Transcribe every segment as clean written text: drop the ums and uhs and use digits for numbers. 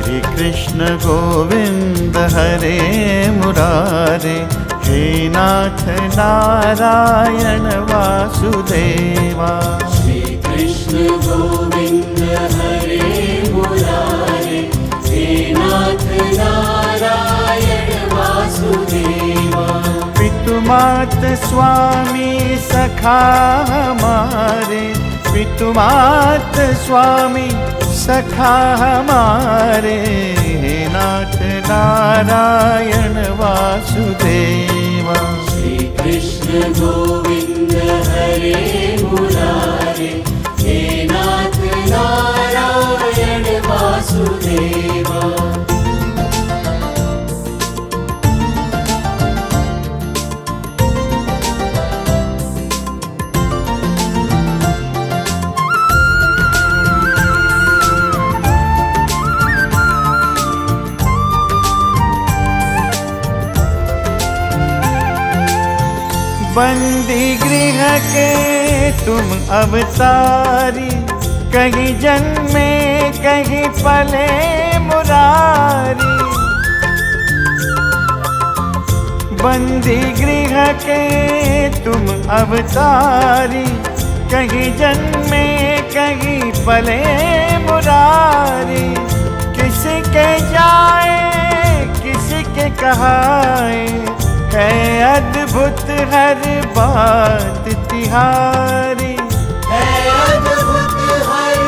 श्री कृष्ण गोविंद हरे मुरारे, हे नाथ नारायण वासुदेवा। श्री कृष्ण गोविंद हरे मुरारे, हे नाथ नारायण वासुदेवा। पितुमात स्वामी सखा हमारे, पितुमात स्वामी सखा हमारे, हे नाथ नारायण वासुदेवा। श्री कृष्ण गोविंद हरे मुरारे, हे नाथ नारायण वासुदेवा। बंदी गृह के तुम अवतारी, कहीं जन्मे कहीं पले मुरारी। बंदी गृह के तुम अवतारी, कहीं जन्मे कहीं पले मुरारी। किसी के जाए किसी के कहाए, है अद्भुत हर बात तिहारी, है अद्भुत हर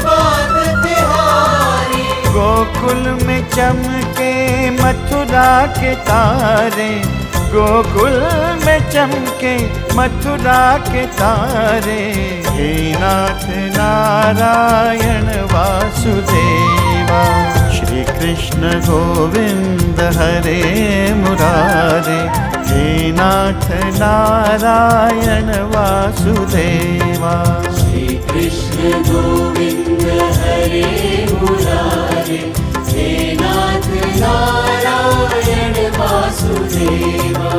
बात तिहारी। गोकुल में चमके मथुरा के तारे, गोकुल में चमके मथुरा के तारे, हे नाथ नारायण वासुदेवा। श्री कृष्ण गोविंद हरे मुरारे, हे नाथ नारायण वासुदेवा। श्री कृष्ण गोविंद हरे मुरारे, हे नाथ नारायण वासुदेवा।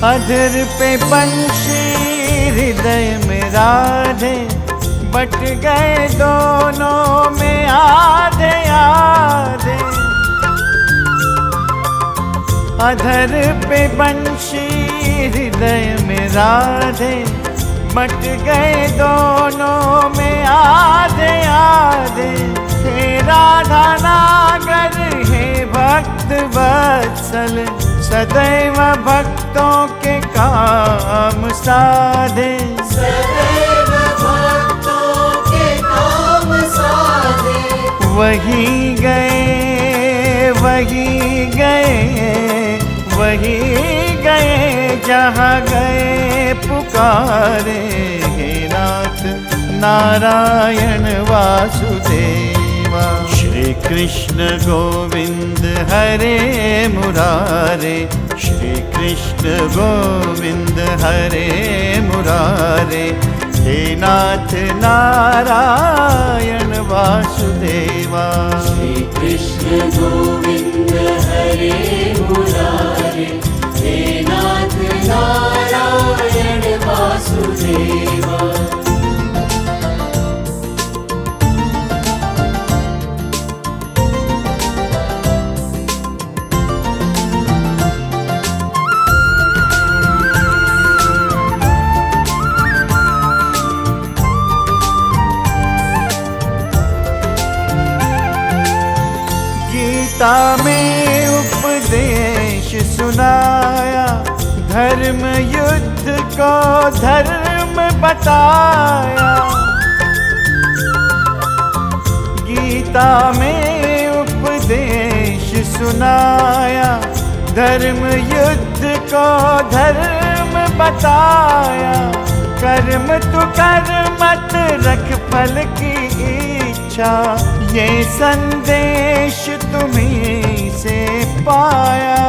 अधर पे बंशी हृदय में राधे, बट गए दोनों में आधे आधे। अधर पे बंशी हृदय में राधे, बट गए दोनों में आधे आधे। हे राधा नागर हे भक्त वत्सल, सदैव भक्तों के काम साधे। सदैव भक्तों के काम साधे। वही गए वही गए वही गए जहाँ गए पुकारे, हे नाथ नारायण वासुदेवा। श्री कृष्ण गोविंद हरे मुरारे, श्री कृष्ण गोविंद हरे मुरारे, हे नाथ नारायण वासुदेवा। श्री कृष्ण गोविंद हरे मुरारे, हे नाथ नारायण वासुदेवा। गीता में उपदेश सुनाया, धर्म युद्ध को धर्म बताया। गीता में उपदेश सुनाया, धर्म युद्ध को धर्म बताया। कर्म तू कर मत रख फल की पूछा, ये संदेश तुम्हीं से पाया।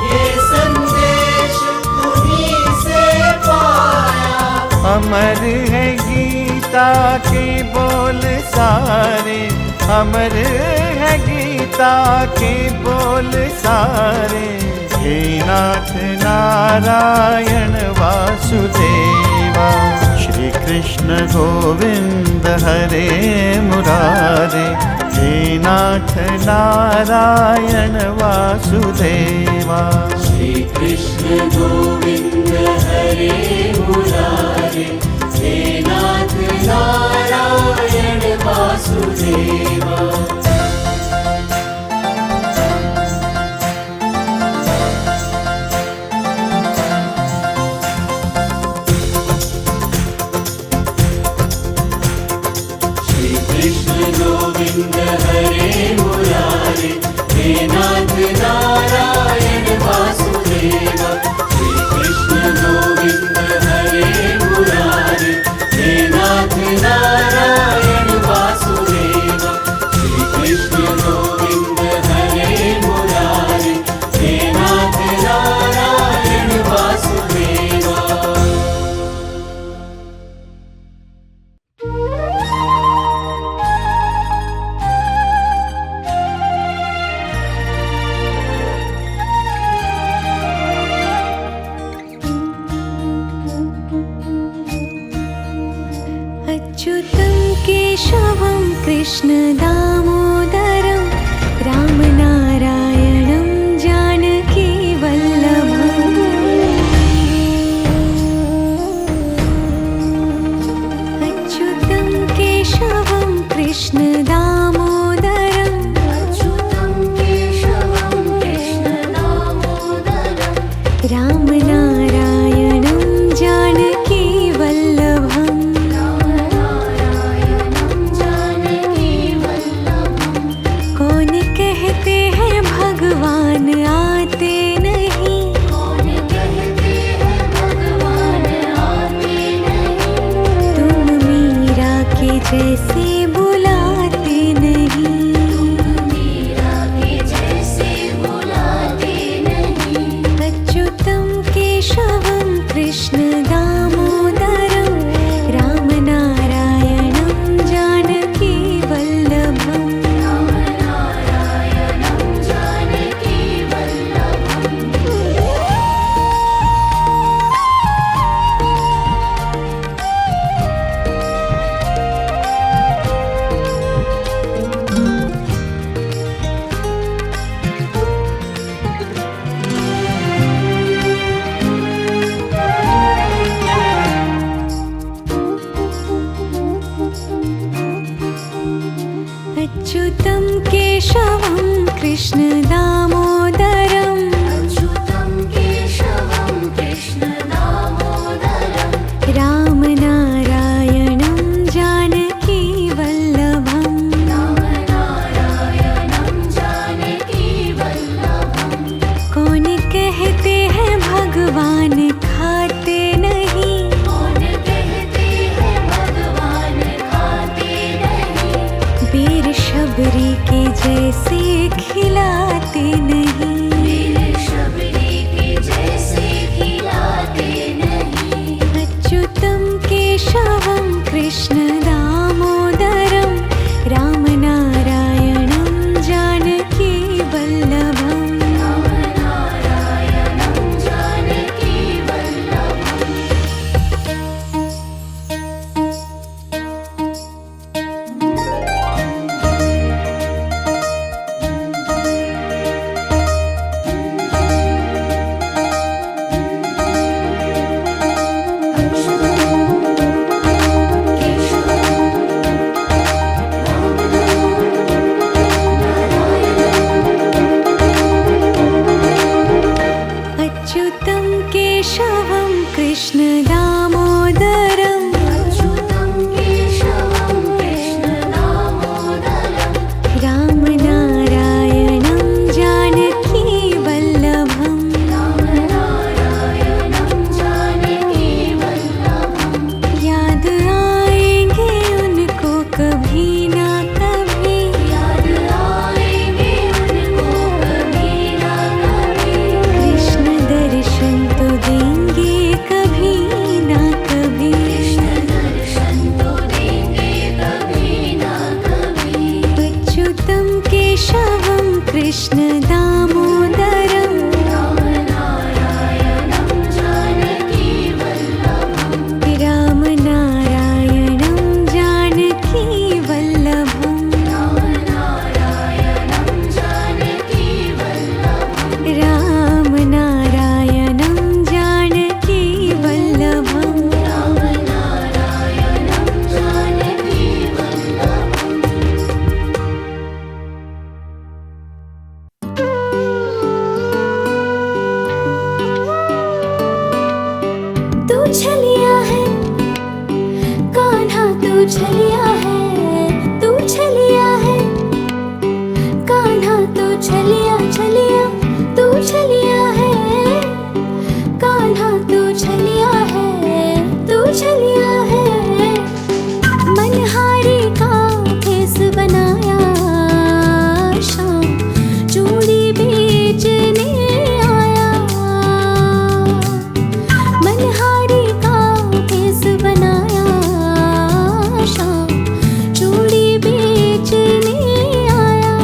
ये संदेश तुम्हीं से पाया। अमर है गीता के बोल सारे, अमर है गीता के बोल सारे। हे नाथ नारायण वासुदेवा, श्री कृष्ण गोविंद हरे मुरारे। हे नाथ नारायण वासुदेवा, श्री कृष्ण गोविंद हरे मुरारे। हे नाथ नारायण वासुदेवा। कृष्ण गोविंद हरे मुरारे। हे नाथ नारायण वासुदेवा। श्री कृष्ण गोविंद हरे मुरारे। हे नाथ नारायण वासुदेवा। श्री कृष्ण गोविंद हरे मुरारे। हे नाथ नारायण वासुदेवा। अच्युतं केशवं कृष्ण दामोदरं, रामनारायणं जानकी वल्लभम्। अच्युतं केशवं कृष्ण दामोदरं, अच्युतं केशवं कृष्ण दामोदरं, रामनारायणं जानकी वल्लभम्। कौन कहते हैं भगवान आते नहीं, कौन कहते हैं भगवान आते नहीं। तुम मीरा के जैसे बुलाते नहीं, तुम मीरा के जैसे बुलाते नहीं। अच्युतं केशवं कृष्ण दामोदरं, रामनारायणं जानकी वल्लभम्। अच्युतं केशवं कृष्ण दामोदरं, अच्युतं केशवं कृष्ण दामोदरं, रामनारायणं जानकी वल्लभम्। रामनारायणं जानकी वल्लभम्। कौन कहते हैं भगवान खाते नहीं, कौन कहते हैं भगवान खाते नहीं। बेर शबरी के जैसे खिलाते नहीं, बेर कृष्ण दामोदरं रामनारायणं जानकीवल्लभं रामनारायणं जानकीवल्लभं रामनारायणं जानकीवल्लभं रामनारायणं जानकीवल्लभं रामनारायणं जानकीवल्लभं तू छलिया है कान्हा, तू छलिया है, तू छलिया है कान्हा, तू छलिया छलिया, तू छलिया है कान्हा, तू छलिया है, तू छलिया है। मनहारी का भेस बनाया शाम चूड़ी बेचने आया, मनहारी का भेस बनाया शाम चूड़ी बेचने आया।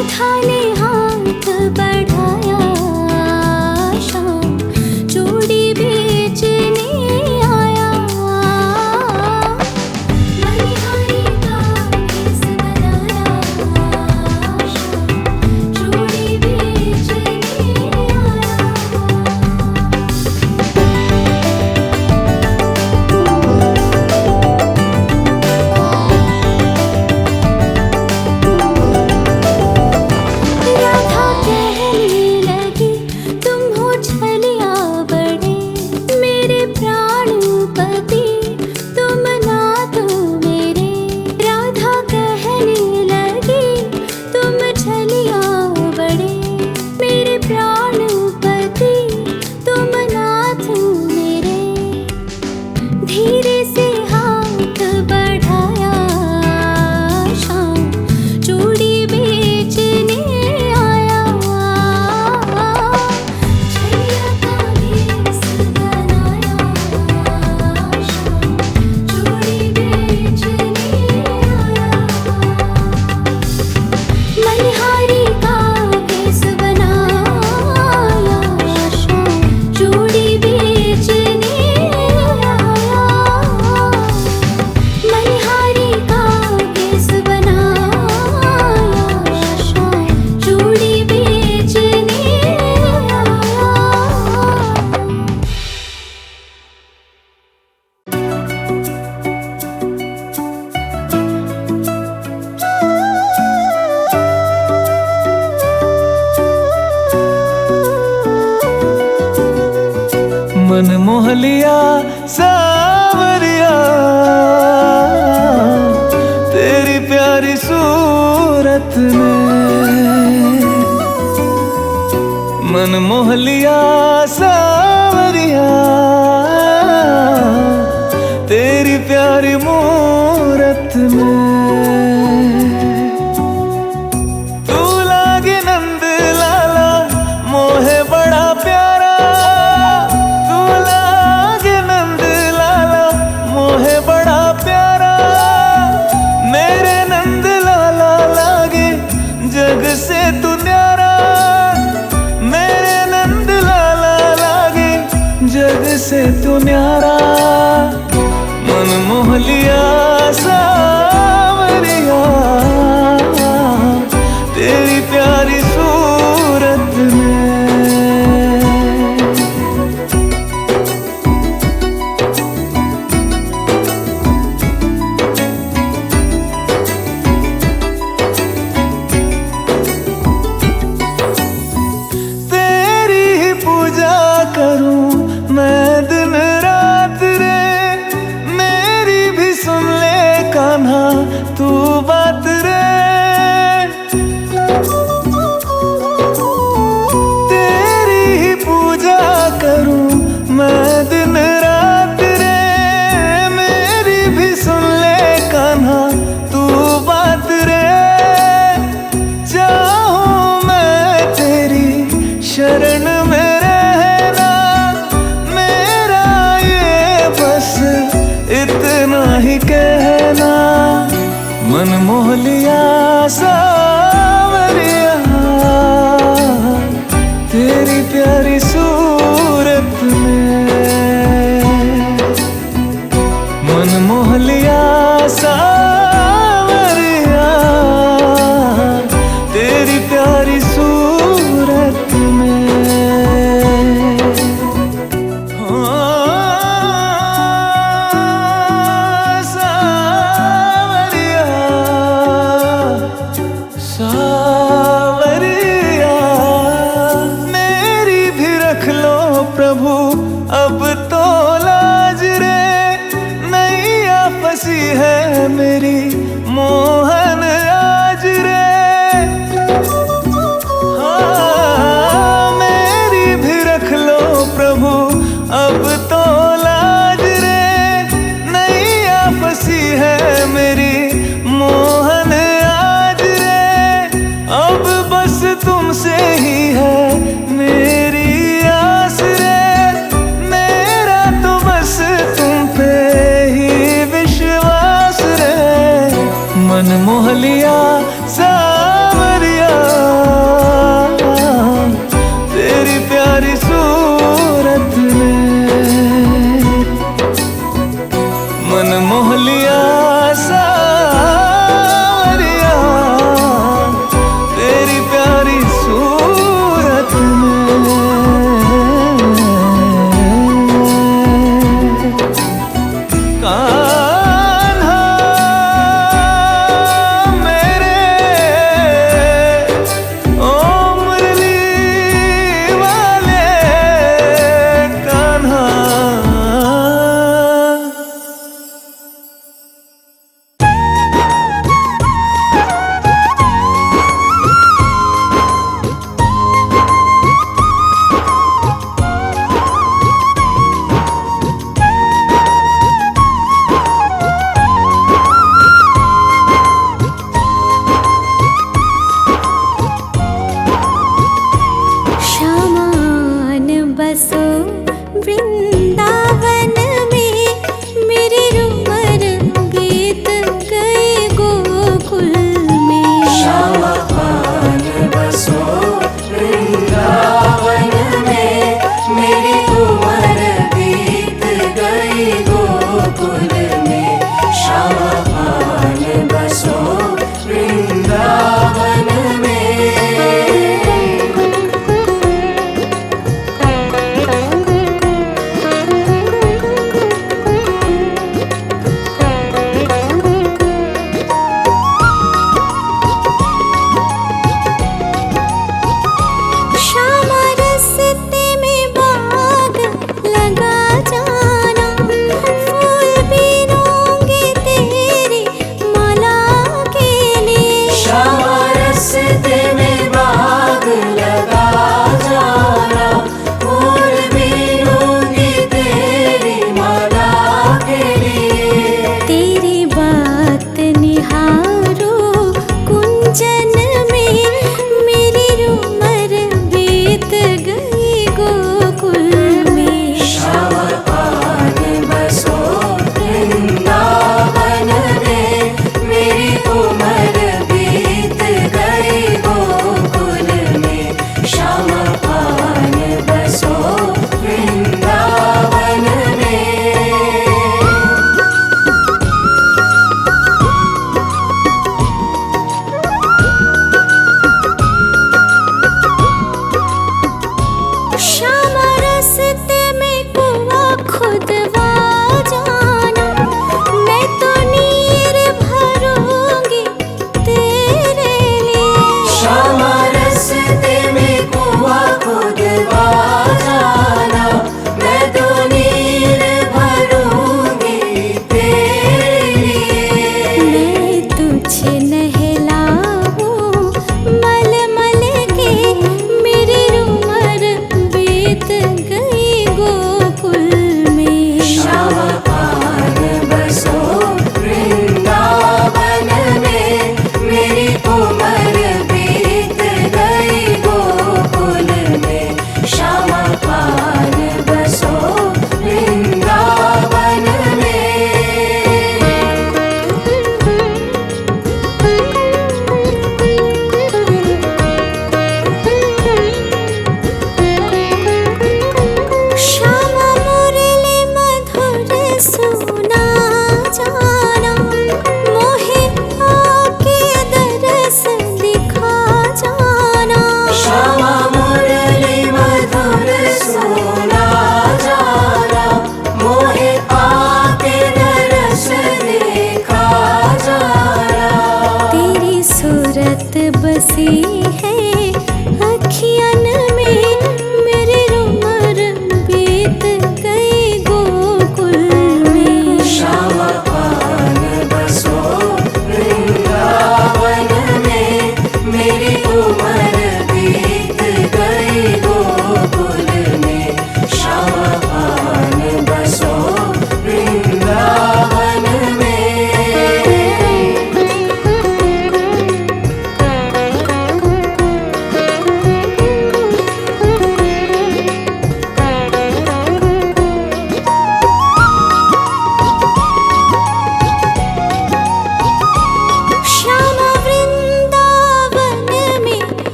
राधा ने हाथ बढ़ाया, श्याम चूड़ी बेचने आया। मनिहारी का भेष बनाया, श्याम चूड़ी बेचने आया। राधा कहने लगी, तुम हो छलिया बड़े, मेरे प्राणपति तुम नाथ मेरे। राधा कहने लगी, तुम छलिया बड़े, मेरे प्राणपति तुम नाथ मेरे। धीरे से हाथ बढ़ाया, श्याम चूड़ी बेचने आया। छलिया का भेष बनाया, श्याम चूड़ी बेचने आया। मनिहारी का भेष बनाया, श्याम चूड़ी बेचने आया। मनिहारी का भेष बनाया, श्याम चूड़ी बेचने आया। मन मोह लिया सावरिया, तेरी प्यारी सूरत ने। मन मोह लिया सावरिया, तेरी प्यारी मूरत में। तू लागे नंद लाला मोहे बड़ा प्यारा, तू लागे नंद लाला मोहे बड़ा प्यारा। मेरे नंद लाला लागे जग से तू न्यारा, मेरे नंद लाला लागे जग से तू न्यारा। मन मोह लिया सावरिया, तेरी प्यारी सूरत में। तेरी ही पूजा करूं मैं दिन रात रे, मेरी भी सुन ले कान्हा तू बात रे। तेरी ही पूजा करूं मैं दिन रात रे, मेरी भी सुन ले कान्हा तू बात रे। चाहूं मैं तेरी शरण में रहना, मेरा ये बस इतना ही कहना। मन मोह लिया सावरिया, तेरी प्यारी सूरत में। मन मोह लिया सावरिया, तेरी प्यारी सूरत में। सावरिया सावरिया, मेरी भी रख लो प्रभु अब तो लाज रे। नैया फंसी है मेरी मोहन आज रे। हाँ, मेरी भी रख लो प्रभु अब तो लाज रे। नैया फंसी है मेरी मोहन आज रे। अब बस तुमसे ही है मेरी आस रे, मेरा तो बस तुम पे ही विश्वास रे। मन मोह लिया सावरिया,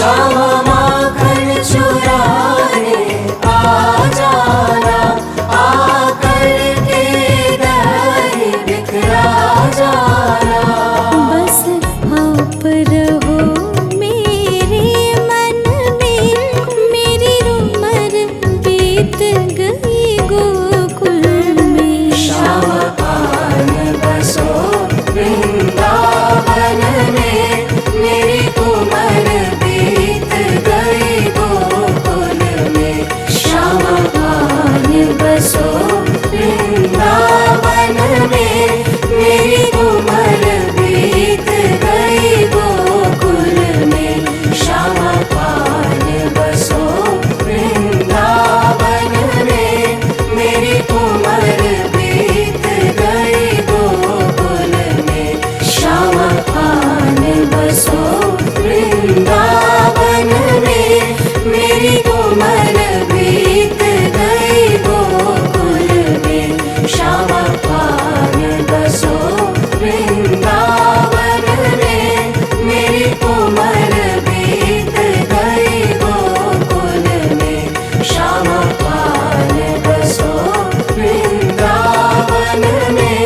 श्यामा माखन चुराने आ जाना, आकर के दर बिखरा जाना। बस आप रहो मेरे मन में, मेरी उम्र बीत गई गोकुल में। श्यामा पान बसो वृंदावन में, मेरी उम्र बीत गई गोकुल में। श्यामा पान बसो वृंदावन में, मेरी उम्र बीत गई गोकुल में। श्यामा पान बसो वृंदावन में, मेरी उम्र बीत गई गोकुल में। श्यामा पान बसो वृंदावन में, मेरी उम्र बीत गई गोकुल में। श्यामा पान बसो वृंदावन में, मेरी उम्र बीत गई गोकुल में। श्यामा पान बसो वृंदावन में।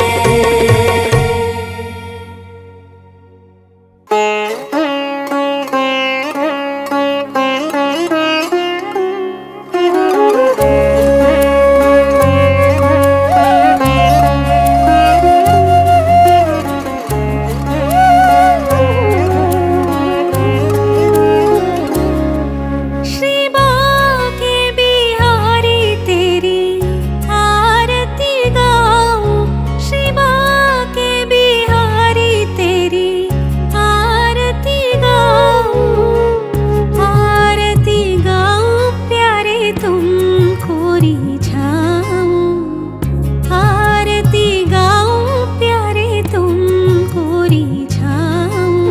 श्री बाके बिहारी तेरी आरती गाऊं, श्री बाके बिहारी तेरी आरती गाऊं। आरती गाऊं प्यारे तुमको रिझाऊं, आरती गाऊं प्यारे तुमको रिझाऊं।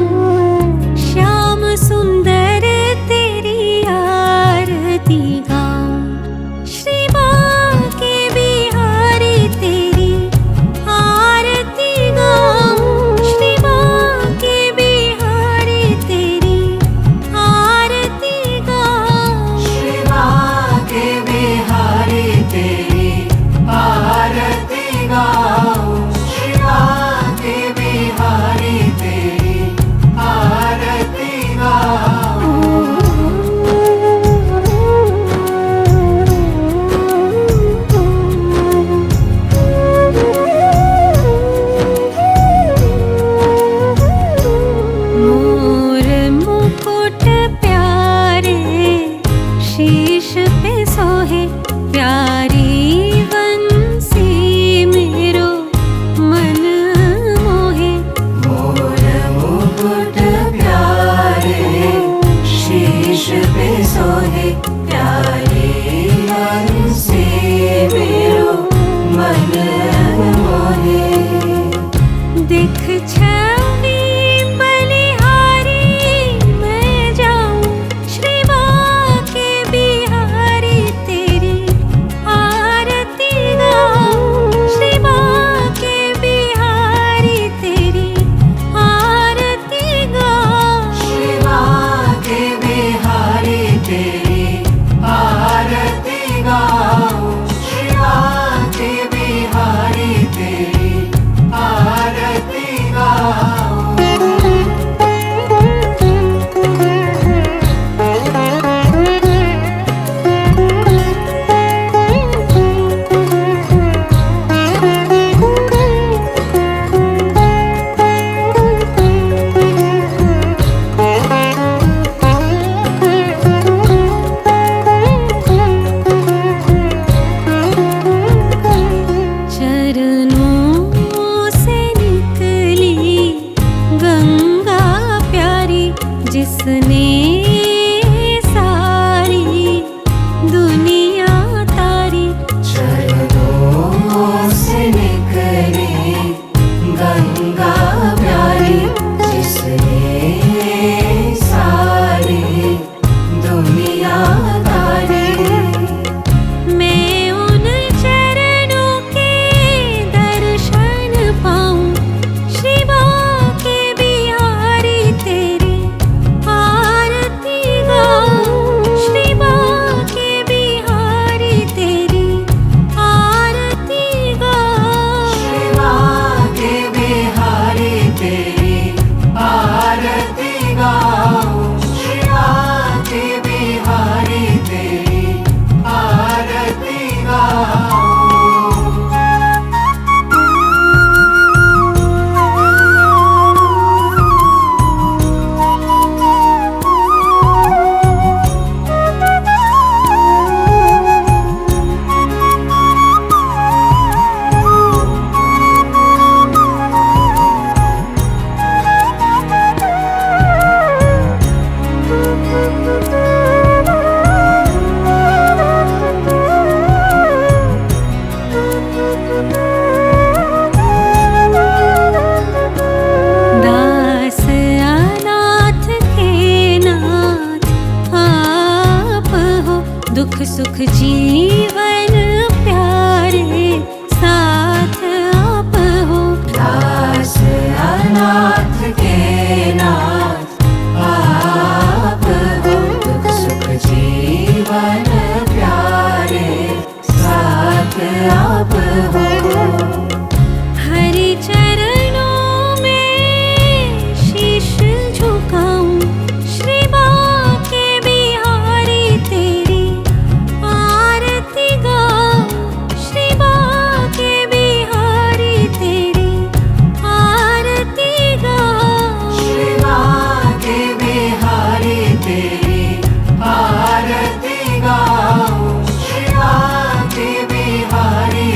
श्याम सुंदर तेरी आरती गाऊं, श्री बाके बिहारी तेरी आरती गाऊं। श्री बाके बिहारी तेरी आरती गाऊं। श्री बाके बिहारी तेरी आरती गाऊं, श्री बाके बिहारी तेरी आरती गाऊं। मोर मुकुट प्यारे शीश पे सोहे, प्यारी बंसी मेरो मन मोहे। मोर मुकुट प्यारे शीश पे सोहे, प्यारी बंसी मेरो मन मोहे। दिख छवि बलिहारी मैं जाऊं, श्री बाके बिहारी तेरी आरती गाऊं। श्री बाके बिहारी तेरी आरती गाऊं। श्री बाके बिहारी तेरी सुख जीवन प्यारे साथ आप हो। दास अनाथ के नाथ आप हो, दुख सुख जीवन प्यारे साथ आप हो। हरि चरणों में शीश झुकाऊं, श्री बांके बिहारी तेरी आरती गाऊं, श्री बांके बिहारी तेरी आरती गाऊं। श्री बांके बिहारी तेरी आरती गाऊं, श्री बांके बिहारी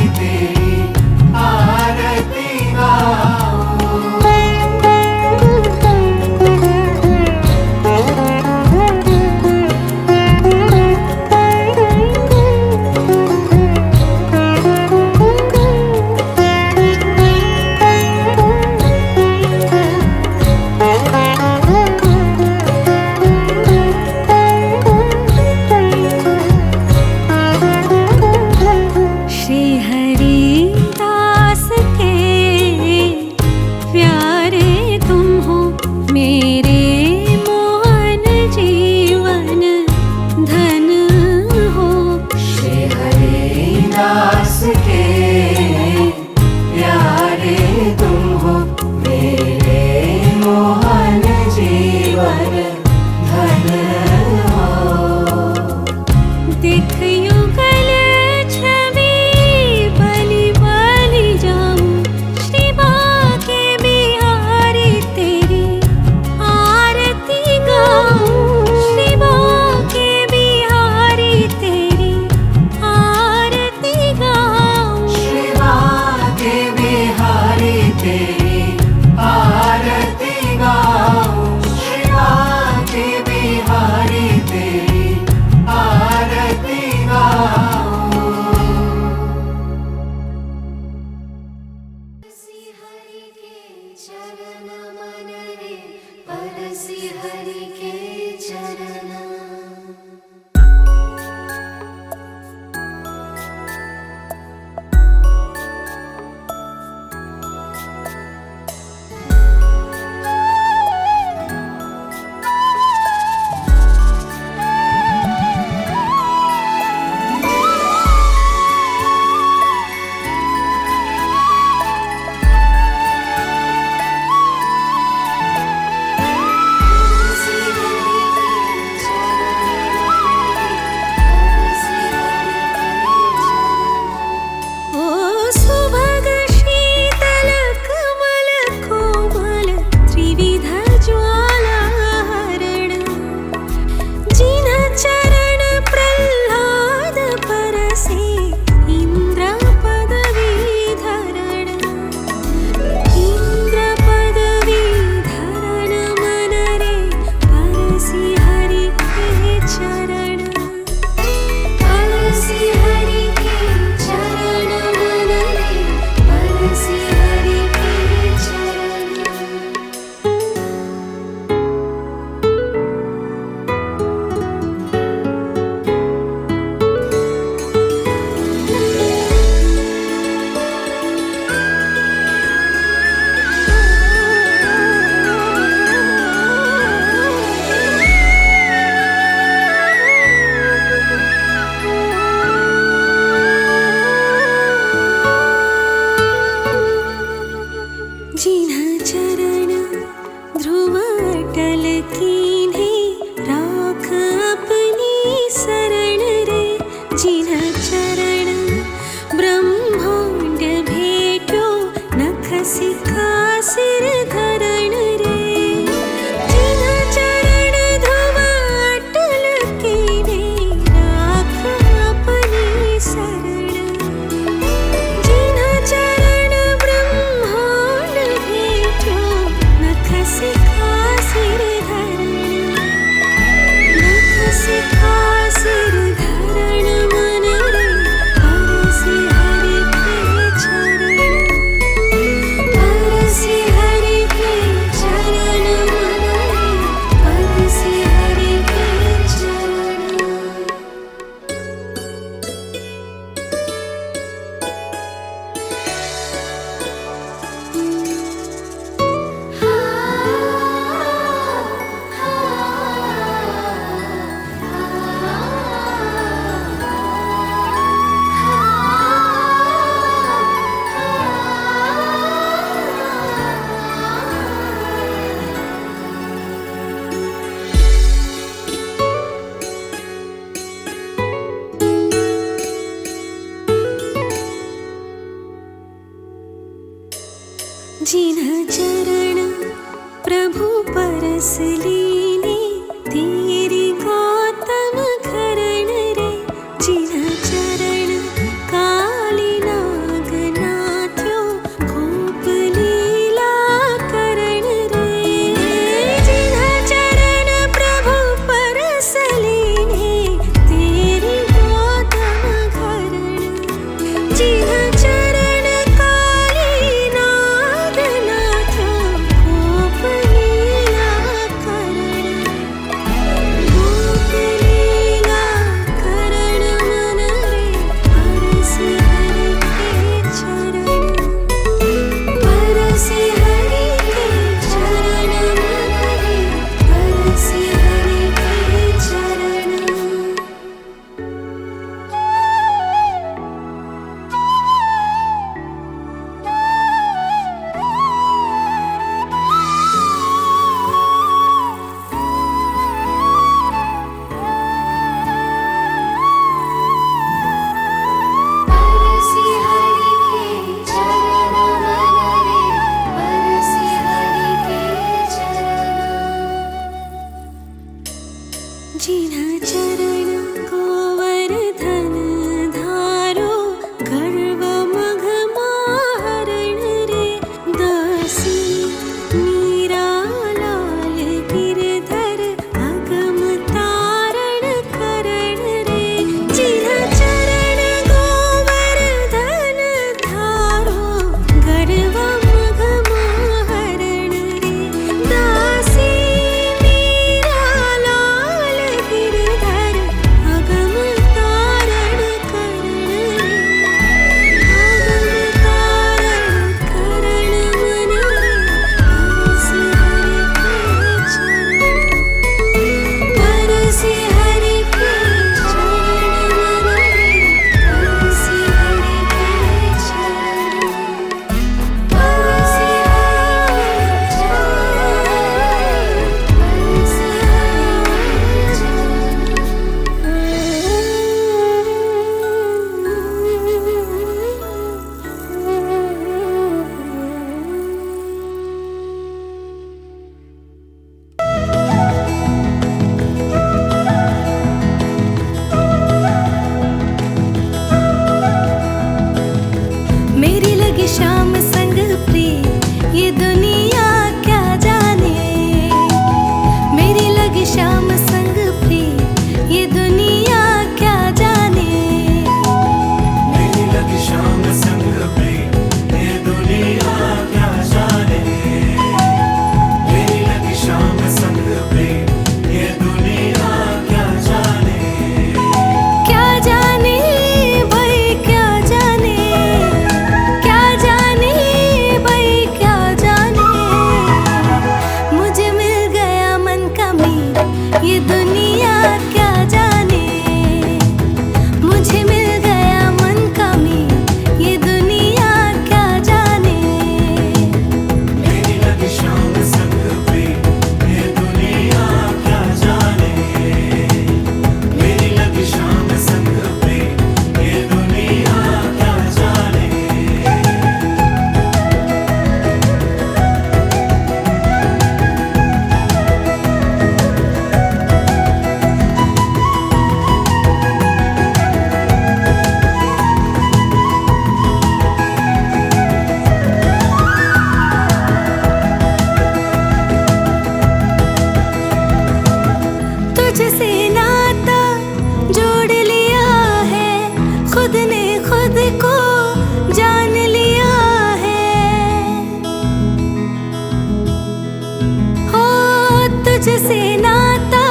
तुझसे नाता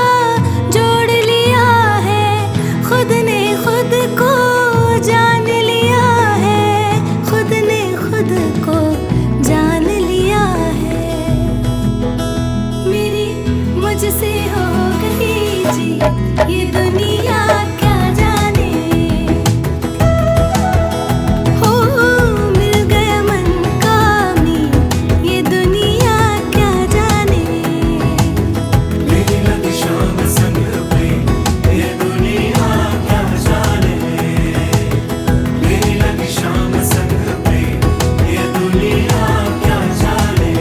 जोड़ लिया है, खुद ने खुद को जान लिया है, खुद ने खुद को जान लिया है। मेरी मुझसे हो गई जी ये दुनिया क्या जाने, हो मिल गया मन का मी ये दुनिया क्या जाने। मेरी लगी शाम संग पे ये दुनिया क्या जाने, मेरी लगी शाम संग पे ये दुनिया क्या जाने।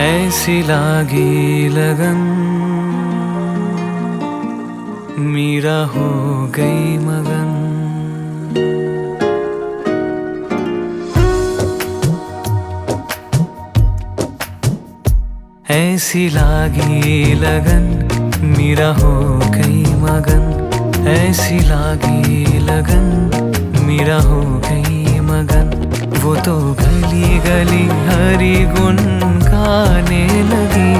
ऐसी लागी लगन मीरा हो गई मगन। ऐसी लागी लगन मीरा हो गई मगन। ऐसी लागी लगन मीरा हो गई मगन। वो तो गली गली हरी गुन गाने लगी।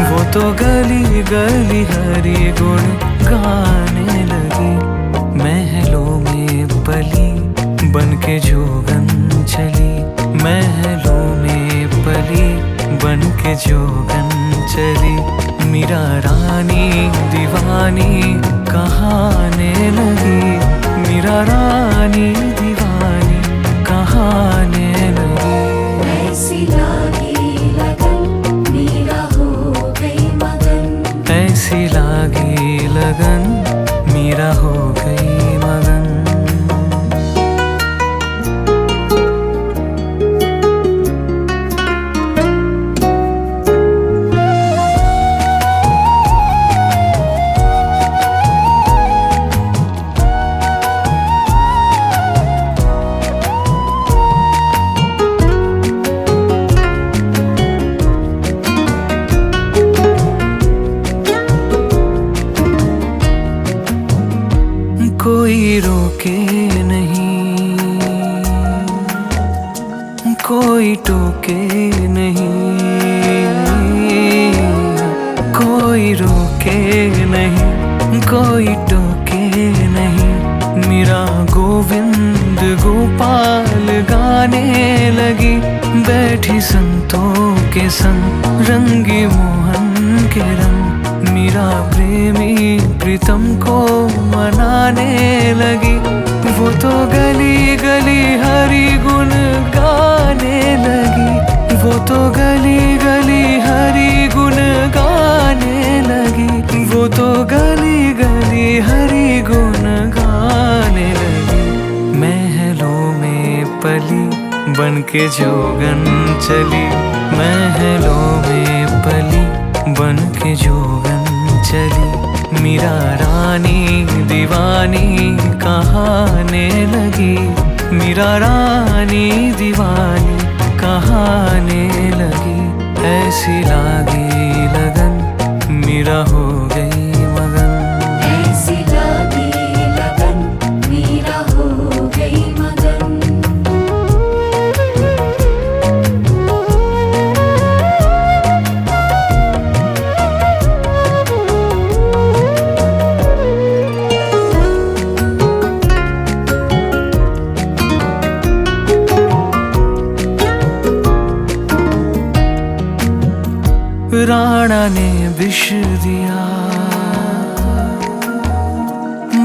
वो तो गली गली हरी गुन गाने लगी। महलों में पली बन के जोगन चली। महलों में पली बन के जोगन चली। मीरा रानी दीवानी कहाने लगी। मीरा रानी दीवानी कहाने लगी। ऐसी लागी लगन मीरा हो गई मगन। ऐसी लागी लगन मीरा हो गई मगन। कोई रोके नहीं, कोई टोके नहीं। कोई रोके नहीं, कोई टोके नहीं। मीरा गोविंद गोपाल गाने लगी। बैठी संतों के संग रंगी मोहन के रंग। मीरा प्रेमी प्रीतम को मनाने लगी। वो तो गली गली हरी गुन गाने लगी। वो तो गली गली हरी गुन गाने लगी। वो तो गली गली हरी गुन गाने लगी। महलों में पली बन के जोगन चली। महलों में पली बन के जोगन चली। मीरा रानी दीवानी कहाने लगी। मीरा रानी दीवानी कहाने लगी। ऐसी लागी लगन मीरा हो गई मगन। ऐसी लागी लगन मीरा हो गई मगन। राणा ने विष दिया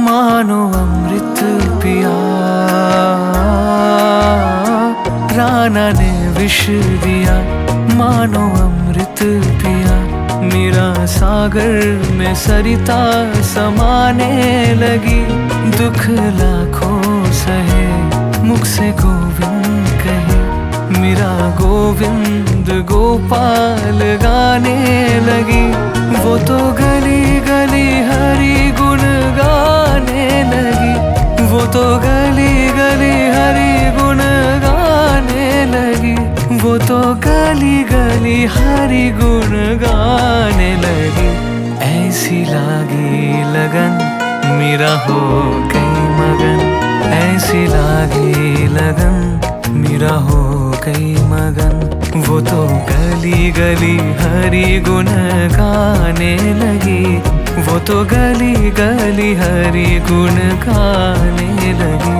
मानो अमृत पिया। राणा ने विष दिया मानो अमृत पिया। मीरा सागर में सरिता समाने लगी। दुख लाखों सहे मुख से गोविंद कहे। मीरा गोविंद गोपाल गाने लगी। वो तो गली गली हरी गुन गाने लगी। वो तो गली गली हरी गुन गाने लगी। वो तो गली गली हरी गुन गाने लगी। ऐसी लागी लगन मीरा हो गई मगन। ऐसी लागी लगन मीरा हो गई मगन। वो तो गली गली हरी गुन गाने लगी। वो तो गली गली हरी गुन गाने लगी।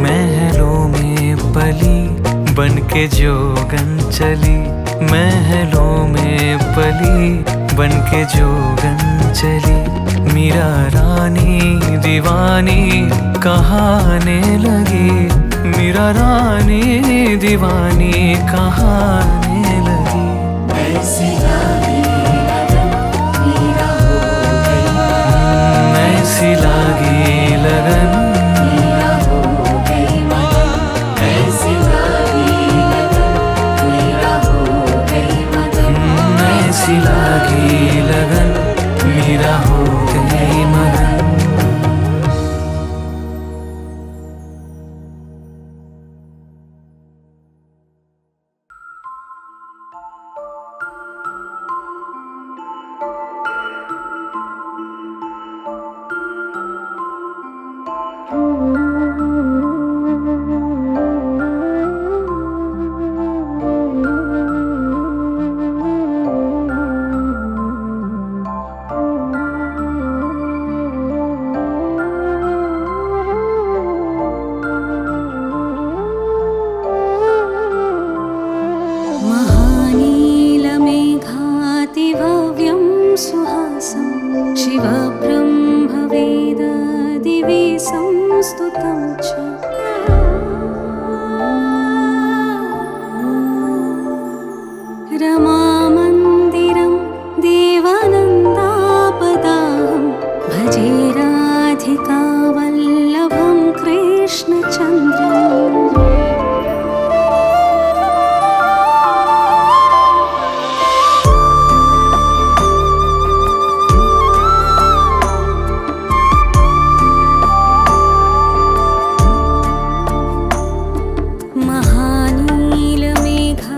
महलों में पली बन के जोगन चली। महलों में पली बन के जोगन चली। मीरा रानी दीवानी कहाने लगी। मीरा रानी दीवानी कहाने लगी। ऐसी लागी लगन मीरा हो गई। ऐसी लागी लगन मीरा हो गई मगन। ऐसी लागी लगन मीरा हो गई मगन। सुहासं शिवब्रह्मवेद दिवि संस्तुतं च रमामन्दिरं देवानन्दापदाहं भजे राधिकावल्लभं कृष्णचन्द्रम्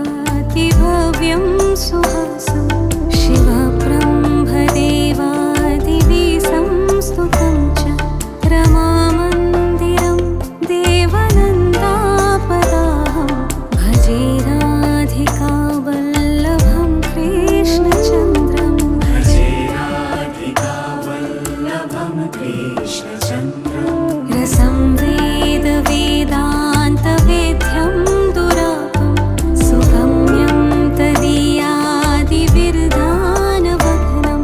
महानीलमेघातिभव्यं सुहासं शिवब्रह्मदेवादिवि संस्तुतं च रमामन्दिरं देवानन्दापदाहं भजे राधिकावल्लभं कृष्णचन्द्रम् रसं वेदवेदान्तवेद्यं दुरापं सुगम्यं तदीयादिविर्धानवघ्नं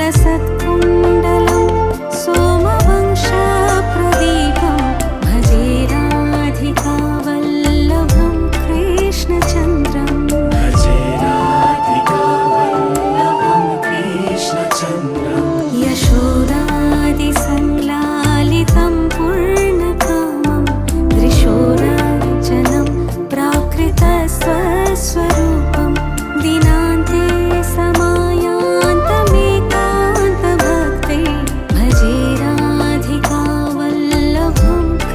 लसत्कुण्डलं सोमवंशप्रदीपं भजे राधिकावल्लभं कृष्णचन्द्रम् यशोदादिसंलालितं पूर्णकामं त्रिशूलजनं प्राकृतस्वस्वरूपं दिनान्ते समायान्तमेकान्तभक्ते भजे राधिकावल्लभं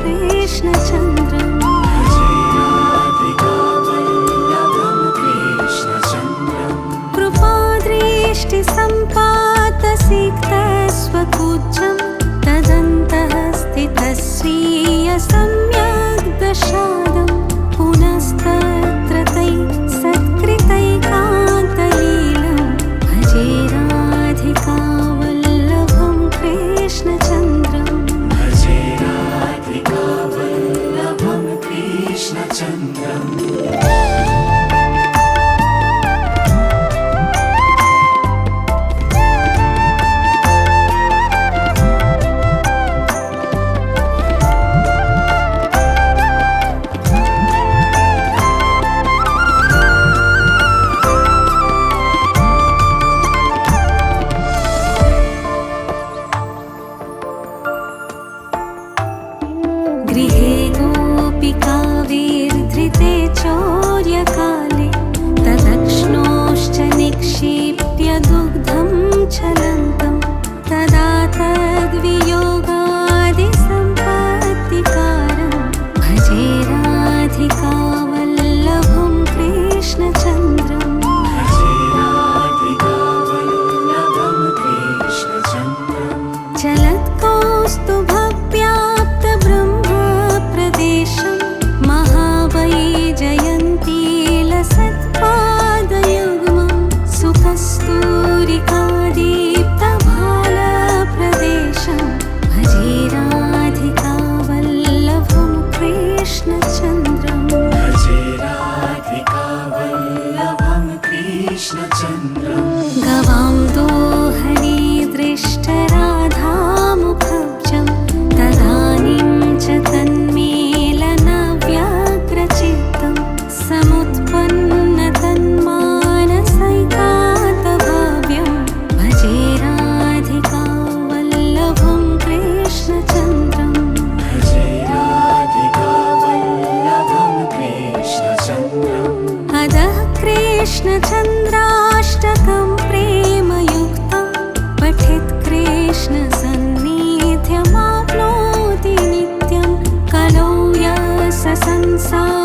कृष्णचन्द्रम् कृपादृष्टिसम्पातसिक्तस्वकुज्जं तदन्तः स्थितः स्वीयसम्यग् दशादं पुनस्तत्र तैः सत्कृतैकान्तलीलं भजे राधिकावल्लभं कृष्णचन्द्रम् गृहे गोपिकाविर्धृते चौर्यकाले तदक्ष्णोश्च निक्षिप्य दुग्धं चलन्तं तदा तद्वियोगादिसम्पत्तिकारं भजे राधिकावल्लभं कृष्णचन्द्रम् चलत्कौस्तुभव्याप्तब्रह्मप्रदेशं महावैजयन्तीलसत्पादयुग्मं सुकस्तूरिकादीप्तभालप्रदेशं भजे राधिकावल्लभं कृष्णचन्द्रम् गवां दोहने दृष्टराधामुखब्जं तदानीं च तन्मेलनव्यग्रचित्तं समुत्पन्नतन्मानसैकान्तभाव्यं भजे राधिकावल्लभं कृष्णचन्द्रम् अधः कृष्णचन्द्राष्टकं प्रेमयुक्तं पठेत् कृष्णसन्निध्यमाप्नोति नित्यं कलौ यस्य संसार